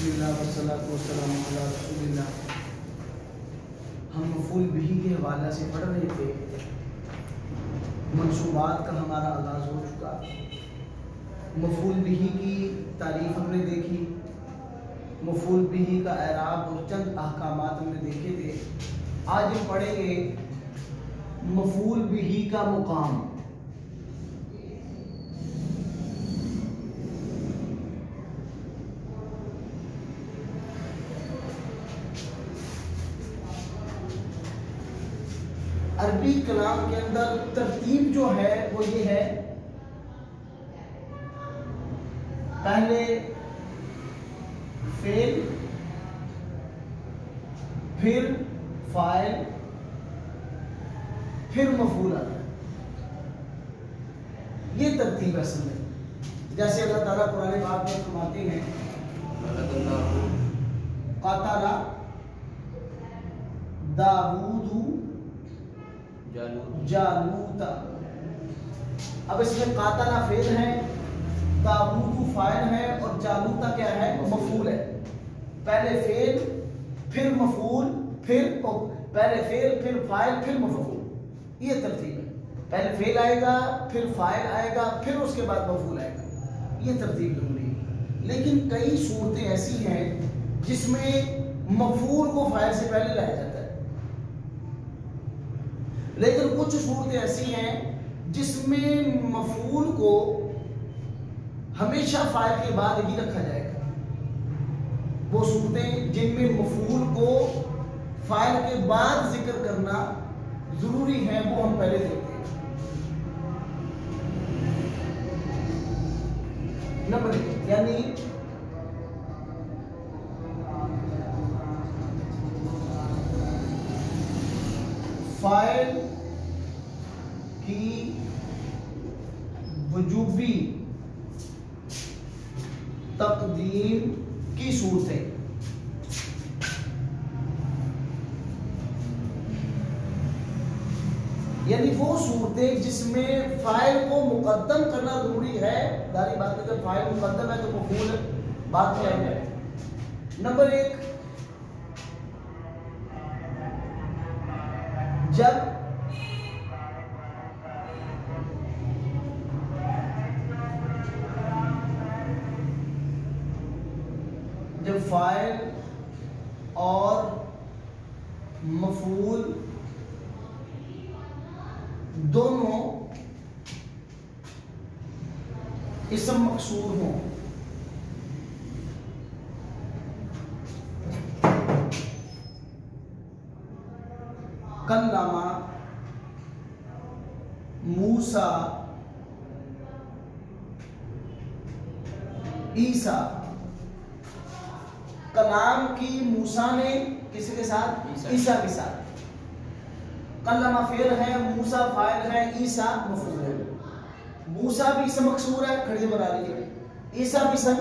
بسم اللہ والصلاۃ والسلام علی رسول اللہ۔ ہم مفعول بہ کے حوالہ سے پڑھ رہے تھے، منصوبات کا ہمارا آغاز ہو چکا، مفعول بہ کی تعریف ہم نے دیکھی، مفعول بہ کا اعراب اور چند احکامات ہم نے دیکھے تھے۔ آج ہم پڑھیں گے مفعول بہ کا مقام۔ عربی کلام کے اندر ترتیب جو ہے وہ یہ ہے، پہلے فعل، پھر فاعل، پھر مفعول آتا ہے۔ یہ ترتیب اصل میں، جیسے اللہ تعالیٰ قرآن پاک میں فرماتے ہیں قاتل داؤد جالوت۔ اب اس میں قاتل فعل ہے، داؤد فاعل ہے اور جالوت کیا ہے؟ مفعول ہے۔ پہلے فعل پھر مفعول، پہلے فعل پھر فاعل پھر مفعول، یہ ترتیب ہے۔ پہلے فعل آئے گا، پھر فاعل آئے گا، پھر اس کے بعد مفعول آئے گا، یہ ترتیب ضروری ہے۔ لیکن کئی صورتیں ایسی ہیں جس میں مفعول کو فاعل سے پہلے لایا جاتا ہے، لیکن کچھ صورتیں ایسی ہیں جس میں مفعول کو ہمیشہ فاعل کے بعد ہی رکھا جائے گا۔ وہ صورتیں جن میں مفعول کو فاعل کے بعد ذکر کرنا ضروری ہے، وہ ہم پہلے دیکھتے ہیں۔ نمبر ایک، یعنی فاعل کی وجوبی تقدیم کی صورتیں، یعنی وہ صورتیں جس میں فاعل کو مقدم کرنا ضروری ہے۔ داری بات ہے، جب فاعل مقدم ہے تو مفعول بعد میں آئے گا۔ نمبر ایک، جب فاعل اور مفعول دونوں اسم مکسور ہوں، کلم موسیٰ عیسیٰ۔ کلام کی موسیٰ نے کس کے ساتھ؟ عیسیٰ کے ساتھ۔ کلم فعل ہے، موسیٰ فاعل ہے، عیسیٰ مفعول ہے۔ موسیٰ بھی اسم مکسور ہے، کھڑی بنا رہی ہے، عیسیٰ بھی اسم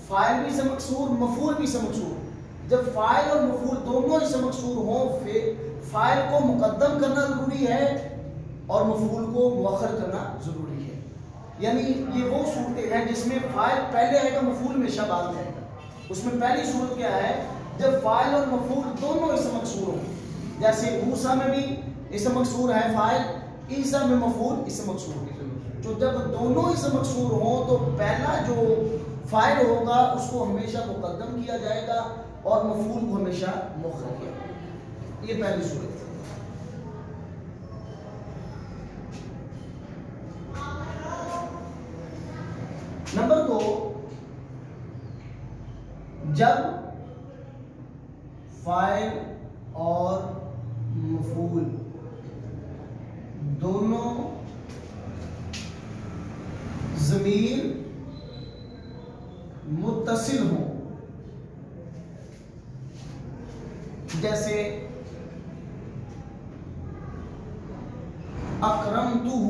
فاعل بھی اسم مکسور، مفعول بھی اسم مکسور۔ جب فاعل اور مفعول دونوں اسم مکسور ہوں، فاعل کو مقدم کرنا ضروری ہے اور مفعول کو مؤخر کرنا ضروری ہے۔ یعنی یہ وہ صورتیں ہیں جس میں فاعل پہلے آئے گا، مفعول ہمیشہ بعد میں آئے گا۔ اس میں پہلی صورت کیا ہے؟ جب فاعل اور مفعول دونوں اسم مکسور ہوں، جیسے موسیٰ میں بھی اسم مکسور ہے فاعل، عیسیٰ میں مفعول اسم مکسور ہے۔ جو جب دونوں اسم مکسور ہوں تو پہلا جو فاعل ہوگا اس کو ہمیشہ مقدم کیا جائے گا اور مفعول کو ہمیشہ مؤخر کیا جائے گا۔ یہ پہلی صورت ہے۔ نمبر دو، جب فاعل اور مفعول دونوں ضمیر متصل ہوں، جیسے اکرمتہ،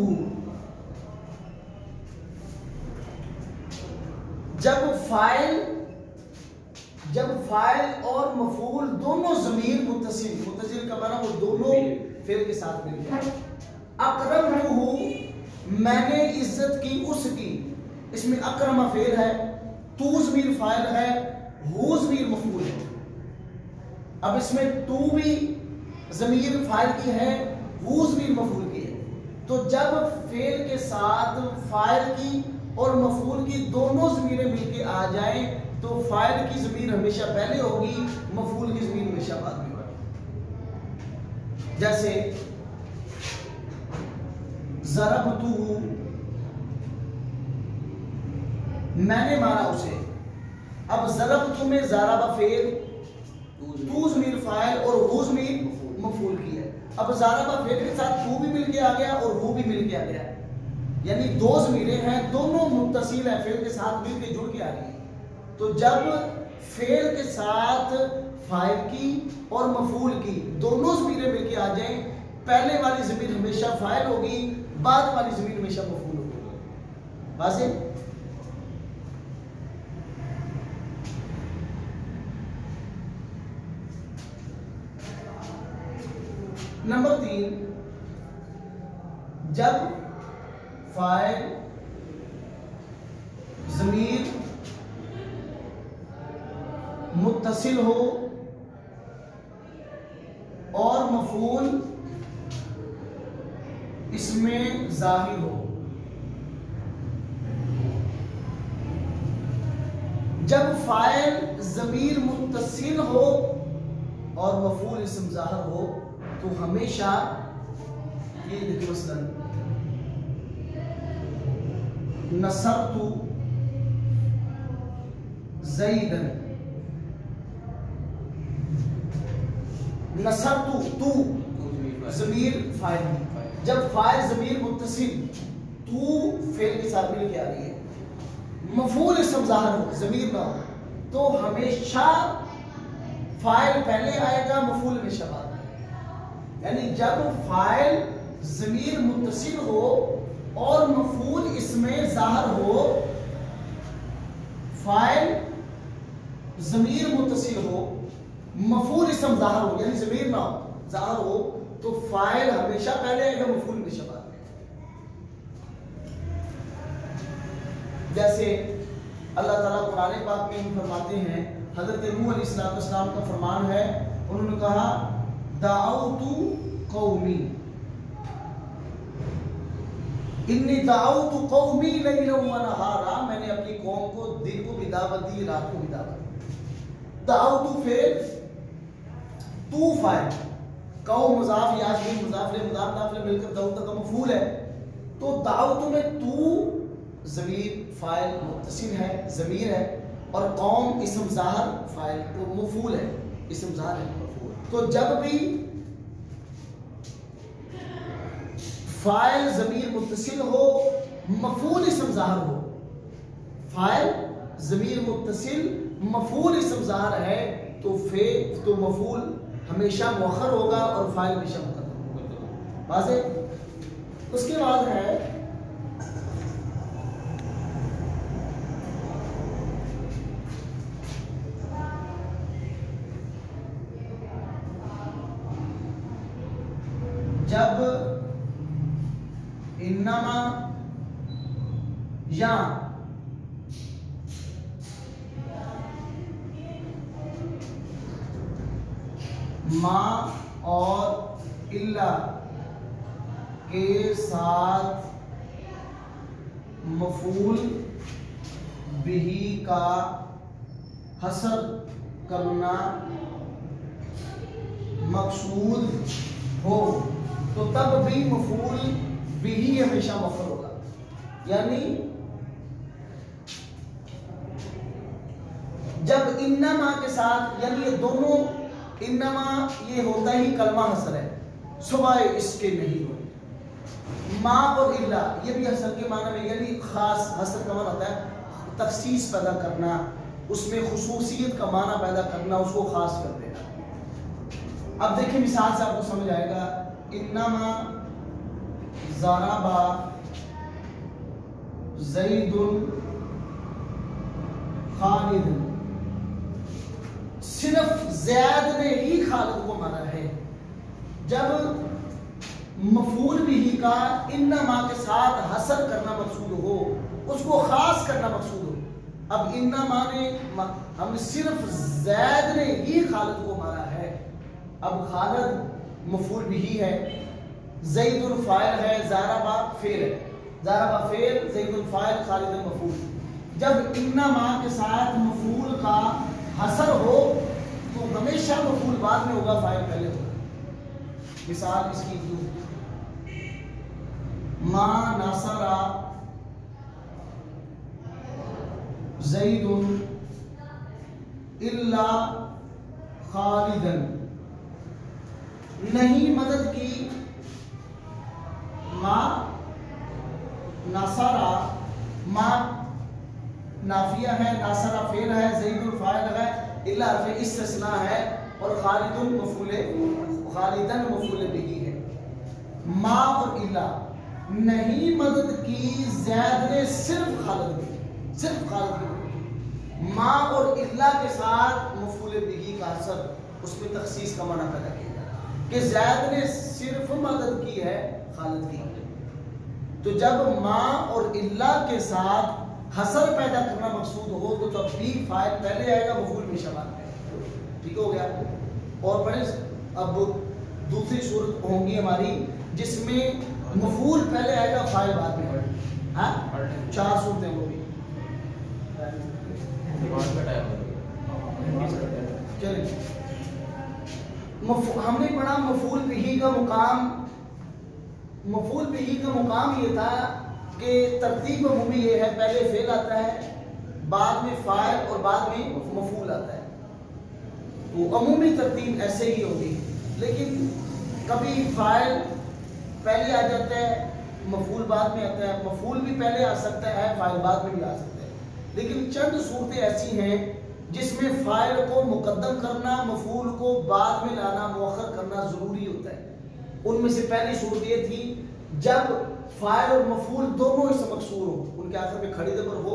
جب فاعل اور مفعول دونوں ضمیر متصل کا معنی وہ دونوں فعل کے ساتھ مل جائے۔ اکرمتہ، میں نے عزت کی اس کی، اس میں اکرم فعل ہے، تو ضمیر فاعل ہے، ہو ضمیر مفعول ہے. اب اس میں تو بھی ضمیر فاعل کی ہے، ہو ضمیر مفعول کی ہے. تو جب فعل کے ساتھ فاعل کی اور مفعول کی دونوں ضمیریں مل کے آ جائیں تو فاعل کی ضمیر ہمیشہ پہلے ہوگی، مفعول کی ضمیر ہمیشہ بعد میں ہوگی. جیسے ضربتہ، میں نے مارا اسے. اب ضربتہ میں ضرب فعل، تو ضمیر فاعل اور ہو ضمیر مفعول کی ہے. اب ضرب فعل کے ساتھ تو بھی مل کے آ گیا اور ہو بھی مل کے آ گیا، یعنی دو ضمیریں ہیں، دونوں متصل ہیں، فعل کے ساتھ مل کے جڑ کے آ گئی. تو جب فعل کے ساتھ فاعل کی اور مفعول کی دونوں ضمیریں مل کے آ جائیں، پہلے والی ضمیر ہمیشہ فاعل ہوگی، بعد والی ضمیر ہمیشہ مفعول ہوگی. واضح؟ نمبر 3، جب فاعل ضمیر متصل ہو اور مفعول اس میں ظاہر ہو. جب فاعل ضمیر متصل ہو اور مفعول اسم ظاہر ہو تو ہمیشہ یہ دیکھیں، مثلا نصرت زیدن، نصرت تو ضمیر فاعل، جب فاعل ضمیر متصل تو فعل کے ساتھ مل کے آ رہی ہے، مفعول اسم ظاہر ہو، ضمیر نہ ہو، تو ہمیشہ فاعل پہلے آئے گا، مفعول ہمیشہ بعد میں. یعنی جب فاعل ضمیر متصل ہو اور مفعول اس میں ظاہر ہو، فاعل ضمیر متصل ہو، مفعول اسم ظاہر ہو، یعنی ضمیر نہ ہو، ظاہر ہو، تو فاعل ہمیشہ پہلے آئے گا، مفعول ہمیشہ بعد میں. جیسے اللہ تعالیٰ قرآن پاک میں فرماتے ہیں، حضرت نوح علیہ السلام کا فرمان ہے، انہوں نے کہا دعوت قومی، انی دعوت قومی لیلا و نہارا، میں نے اپنی قوم کو دن کو بھی دعوت دی، رات کو بھی دعوت دی. دعوت فعل، تو فاعل، قوم مضاف، یاسمین مضاف لے، مضاف نافل مل کر دعوت کا مفعول ہے. تو دعوت میں تو ضمیر فاعل متصل ہے، ضمیر ہے، اور قوم اسم ظاہر فاعل تو مفعول ہے، اسم ظاہر ہے. تو جب بھی فاعل ضمیر متصل ہو، مفعول اسم ظاہر ہو، فاعل ضمیر متصل مفعول اسم ظاہر ہے تو تو مفعول ہمیشہ مؤخر ہوگا اور فاعل ہمیشہ مقدم ہوگا. واضح؟ اس کے بعد ہے جب انما یا ما اور الا کے ساتھ مفعول بہ کا حصر کرنا مقصود ہو تو تب بھی مفعول بہ ہمیشہ مؤخر ہوگا. یعنی جب انما کے ساتھ، یعنی یہ دونوں، انما یہ ہوتا ہی کلمہ حصر ہے، سوائے اس کے نہیں ہو. ما اور الا یہ بھی حصر کے معنی میں، یعنی خاص حصر کا معنی ہوتا ہے تخصیص پیدا کرنا، اس میں خصوصیت کا معنی پیدا کرنا، اس کو خاص کر دینا. اب دیکھیں مثال سے آپ کو سمجھ آئے گا. انما ضرب زید خالد، صرف زید نے ہی خالد کو مانا ہے. جب مفعول بھی کا انما کے ساتھ حصر کرنا مقصود ہو، اس کو خاص کرنا مقصود ہو. اب انما نے ہم صرف زید نے ہی خالد کو مارا ہے. اب خالد مفعول بھی ہے، زید الفاعل ہے، ضربہ فعل ہے، ضربہ فعل، زید الفاعل، خالد المفعول. جب انما کے ساتھ مفعول کا حصر ہو تو ہمیشہ مفعول بعد میں ہوگا، فاعل پہلے ہوگا. مثال اس کی ما ناصر زید الا خالدا، نہیں مدد کی ما ناصر، ما نافیہ ہے، ناصر فعل ہے، زید الفاعل ہے، الا حرف استثناء ہے، اور خالدن مفعول به ہے. ما اور الا، نہیں مدد کی زید نے صرف خالد کی، صرف خالد کی. ما اور الا کے ساتھ مفعول به کا اثر اس میں تخصیص کا معنی پیدا کیا جاتا کہ زید نے صرف مدد کی ہے خالد کی. تو جب ما اور الا کے ساتھ حصر پیدا کرنا مقصود ہو تو تب بھی فاعل پہلے آئے گا، مفعول ہمیشہ بعد میں. ٹھیک ہو گیا. اور پڑھیں اب دوسری صورت ہوں گی ہماری جس میں مفعول پہلے آئے گا، فاعل بعد میں. ہاں 4 صورتیں وہ بھی. چلیے ہم نے پڑھا مفعول بہ کا مقام. مفعول بہ کا مقام یہ تھا کہ ترتیب عمومی یہ ہے، پہلے فعل آتا ہے، بعد میں فاعل اور بعد میں مفعول آتا ہے. تو عمومی ترتیب ایسے ہی ہوگی، لیکن کبھی فاعل پہلے آ جاتا ہے، مفعول بعد میں آتا ہے، مفعول بھی پہلے آ سکتا ہے، فاعل بعد میں بھی آ سکتا ہے. لیکن چند صورتیں ایسی ہیں جس میں فاعل کو مقدم کرنا، مفعول کو بعد میں لانا، مؤخر کرنا ضروری ہوتا ہے. ان میں سے پہلی صورت یہ تھی جب فاعل اور مفعول دونوں اسم مکسور ہو، ان کے آخر میں کھڑی زبر ہو،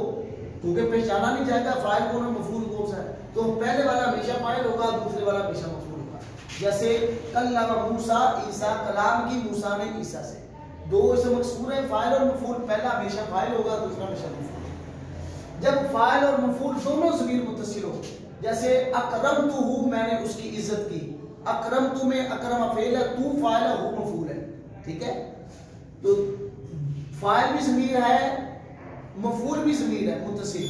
کیونکہ پہچانا نہیں جائے گا فاعل کون ہے مفعول کون سا ہے، تو پہلے والا ہمیشہ فاعل ہوگا، دوسرے والا ہمیشہ مفعول ہوگا. جیسے کلم موسیٰ عیسیٰ، کلام کی موسیٰ نے عیسیٰ سے، دو اسم مکسور ہیں، فاعل اور مفعول، پہلا ہمیشہ فاعل ہوگا، دوسرا ہمیشہ مفعول. جب فاعل اور مفعول دونوں ضمیر متصل ہو، جیسے اکرمتہ، میں نے اس کی عزت کی، اکرمتہ میں اکرم فعل ہے، تو فاعل ہے، ہو مفعول ہے. ٹھیک ہے، تو فاعل بھی ضمیر ہے، مفعول بھی ضمیر ہے متصل.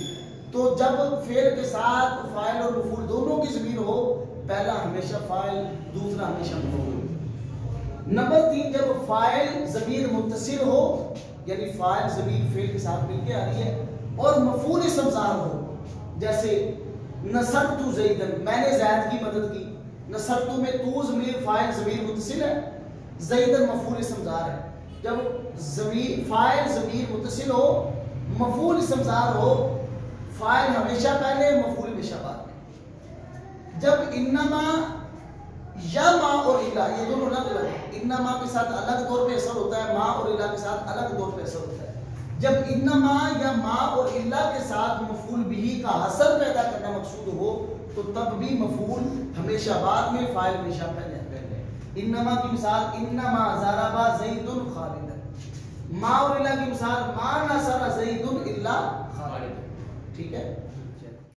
تو جب فعل کے ساتھ فاعل اور مفعول دونوں کی ضمیر ہو، پہلا ہمیشہ فاعل، دوسرا ہمیشہ مفعول. نمبر 3، جب فاعل ضمیر متصل ہو، یعنی فاعل ضمیر فعل کے ساتھ مل کے آ رہی ہے، اور مفعول اسم ظاہر ہو، جیسے نصرت زیدن، میں نے زید کی مدد کی. نصرت میں تو ضمیر فاعل ضمیر متصل ہے، زیدن مفعول اسم ظاہر ہے. جب فاعل ضمیر متصل ہو، مفعول اسم ظاہر ہو، فاعل ہمیشہ پہلے، مفعول ہمیشہ بعد میں. جب انما یا ما اور الا، یہ دونوں الگ الگ ہیں، انما کے ساتھ الگ طور پہ اثر ہوتا ہے، ما اور الا کے ساتھ الگ طور پہ اثر ہوتا ہے. جب انما یا ما اور الا کے ساتھ مفعول به کا حصر پیدا کرنا مقصود ہو تو تب بھی مفعول ہمیشہ بعد میں، فاعل ہمیشہ پہلے. انما کی مثال انما ضرب زید خالدا. ما اور الا کی مثال ما نصر زید الا خالدا. ٹھیک ہے.